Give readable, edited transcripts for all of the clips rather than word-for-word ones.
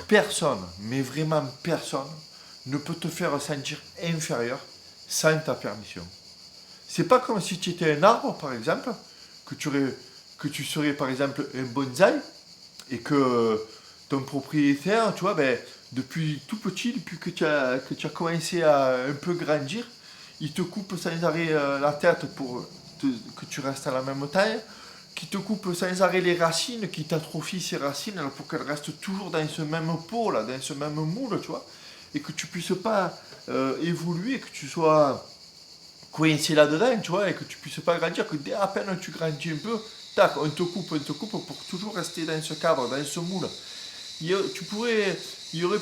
personne, mais vraiment personne, ne peut te faire sentir inférieur sans ta permission. C'est pas comme si tu étais un arbre, par exemple, que tu serais, par exemple, un bonsaï, et que ton propriétaire, tu vois, ben, depuis tout petit, depuis que tu as commencé à un peu grandir, il te coupe sans arrêt la tête pour que tu restes à la même taille, qui te coupe sans arrêt les racines, qui t'atrophie ces racines alors pour qu'elles restent toujours dans ce même pot, là, dans ce même moule, tu vois, et que tu puisses pas évoluer, que tu sois coincé là-dedans, tu vois, et que tu puisses pas grandir, que dès à peine tu grandis un peu, tac, on te coupe pour toujours rester dans ce cadre, dans ce moule. Tu pourrais, il y aurait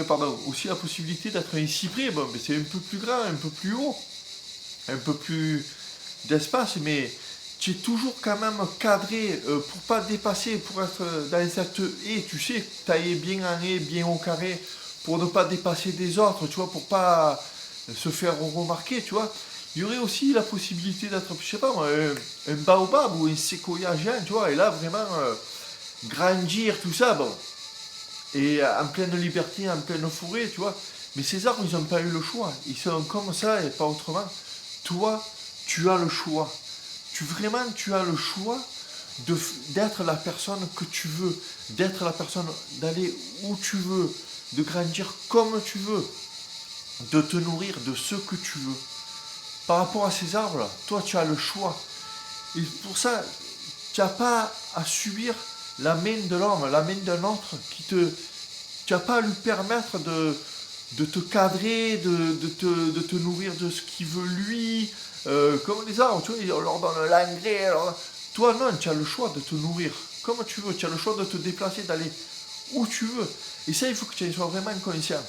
pardon, aussi la possibilité d'être un cyprès, bon, mais c'est un peu plus grand, un peu plus haut, un peu plus d'espace, mais tu es toujours quand même cadré pour pas dépasser, pour être dans cette haie, tu sais, taillé bien en haie, bien au carré, pour ne pas dépasser des autres, tu vois, pour pas se faire remarquer, tu vois. Il y aurait aussi la possibilité d'être, je sais pas moi, un baobab ou un séquoia géant, tu vois, et là vraiment grandir, tout ça, bon, et en pleine liberté, en pleine forêt, tu vois. Mais ces arbres, ils n'ont pas eu le choix. Ils sont comme ça et pas autrement. Toi, tu as le choix. Tu as le choix d'être la personne que tu veux, d'être la personne d'aller où tu veux, de grandir comme tu veux, de te nourrir de ce que tu veux. Par rapport à ces arbres-là, toi, tu as le choix. Et pour ça, tu n'as pas à subir la main de l'homme, la main d'un autre tu n'as pas à lui permettre de te cadrer, de te nourrir de ce qu'il veut lui, comme les arbres, tu vois, on leur donne l'engrais. Toi, non, tu as le choix de te nourrir comme tu veux, tu as le choix de te déplacer, d'aller où tu veux. Et ça, il faut que tu en sois vraiment conscient.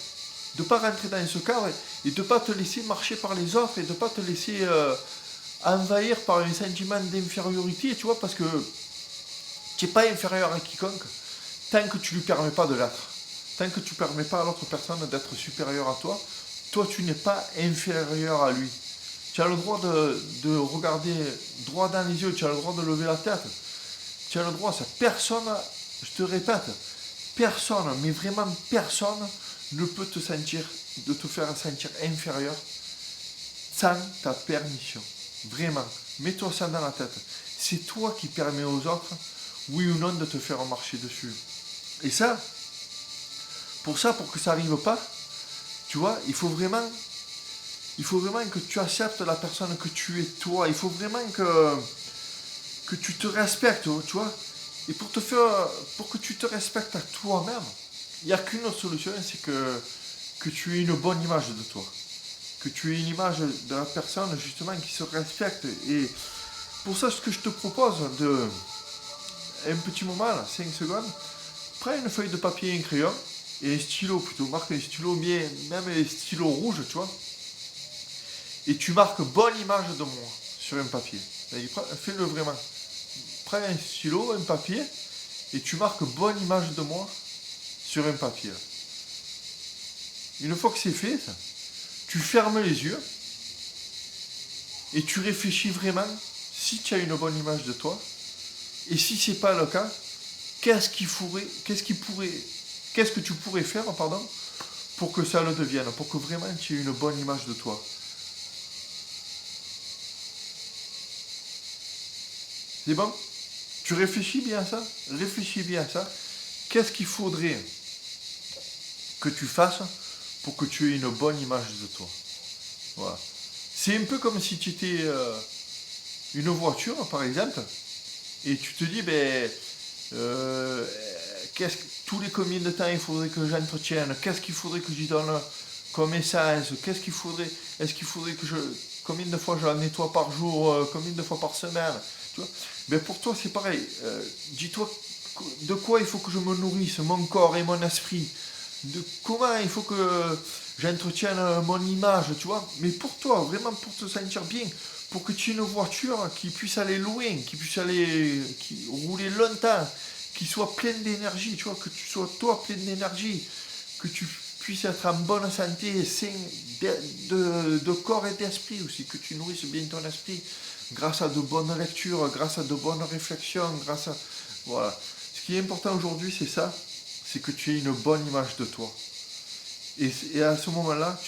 De ne pas rentrer dans ce cadre et de ne pas te laisser marcher par les autres et de ne pas te laisser envahir par un sentiment d'infériorité, tu vois, parce que tu n'es pas inférieur à quiconque tant que tu ne lui permets pas de l'être. Tant que tu ne permets pas à l'autre personne d'être supérieure à toi, toi tu n'es pas inférieur à lui. Tu as le droit de regarder droit dans les yeux, tu as le droit de lever la tête. Tu as le droit, ça. Personne, je te répète, personne, mais vraiment personne ne peut de te faire sentir inférieur sans ta permission. Vraiment, mets-toi ça dans la tête. C'est toi qui permets aux autres, oui ou non, de te faire marcher dessus. Et ça, pour que ça n'arrive pas, tu vois, il faut vraiment que tu acceptes la personne que tu es toi. Il faut vraiment que tu te respectes, tu vois. Et pour que tu te respectes à toi-même, il n'y a qu'une autre solution, c'est que tu aies une bonne image de toi. Que tu aies une image de la personne, justement, qui se respecte. Et pour ça, ce que je te propose, un petit moment, là, 5 secondes, prends une feuille de papier et un crayon, et un stylo plutôt, marque un stylo bien, même un stylo rouge, tu vois, et tu marques bonne image de moi sur un papier. Fais-le vraiment. Prends un stylo, un papier, et tu marques bonne image de moi sur un papier. Une fois que c'est fait, ça, tu fermes les yeux et tu réfléchis vraiment si tu as une bonne image de toi. Et si c'est pas le cas, qu'est-ce que tu pourrais faire, pour que ça le devienne, pour que vraiment tu aies une bonne image de toi. C'est bon? Tu réfléchis bien à ça? Réfléchis bien à ça. Qu'est-ce qu'il faudrait que tu fasses pour que tu aies une bonne image de toi? Voilà. C'est un peu comme si tu étais une voiture, par exemple, et tu te dis, tous les combien de temps il faudrait que j'entretienne? Qu'est-ce qu'il faudrait que j'y donne comme essence? Est-ce qu'il faudrait que combien de fois je la nettoie par jour? Combien de fois par semaine? Tu vois? Pour toi, c'est pareil. Dis-toi de quoi il faut que je me nourrisse, mon corps et mon esprit. De comment il faut que j'entretienne mon image, tu vois. Mais pour toi, vraiment pour te sentir bien, pour que tu aies une voiture qui puisse aller loin, qui rouler longtemps, qui soit pleine d'énergie, tu vois, que tu sois toi pleine d'énergie, que tu puisses être en bonne santé, sain de corps et d'esprit aussi, que tu nourrisses bien ton esprit grâce à de bonnes lectures, grâce à de bonnes réflexions, voilà. Ce qui est important aujourd'hui, c'est ça, c'est que tu aies une bonne image de toi. Et à ce moment-là,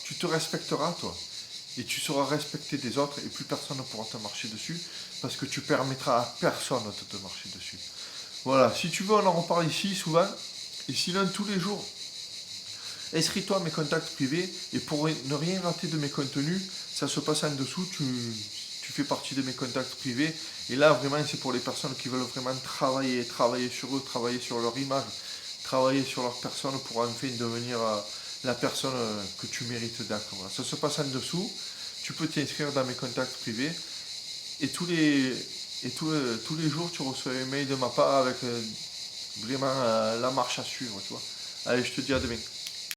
tu te respecteras, toi. Et tu seras respecté des autres et plus personne ne pourra te marcher dessus parce que tu permettras à personne de te marcher dessus. Voilà, si tu veux, on en reparle ici souvent. Et sinon, tous les jours, inscris-toi à mes contacts privés. Et pour ne rien rater de mes contenus, ça se passe en dessous. Tu fais partie de mes contacts privés. Et là, vraiment, c'est pour les personnes qui veulent vraiment travailler sur eux, travailler sur leur image, travailler sur leur personne pour enfin devenir la personne que tu mérites d'être. Voilà. Ça se passe en dessous. Tu peux t'inscrire dans mes contacts privés. Et tous les jours, tu reçois un mail de ma part avec vraiment la marche à suivre. Tu vois. Allez, je te dis à demain.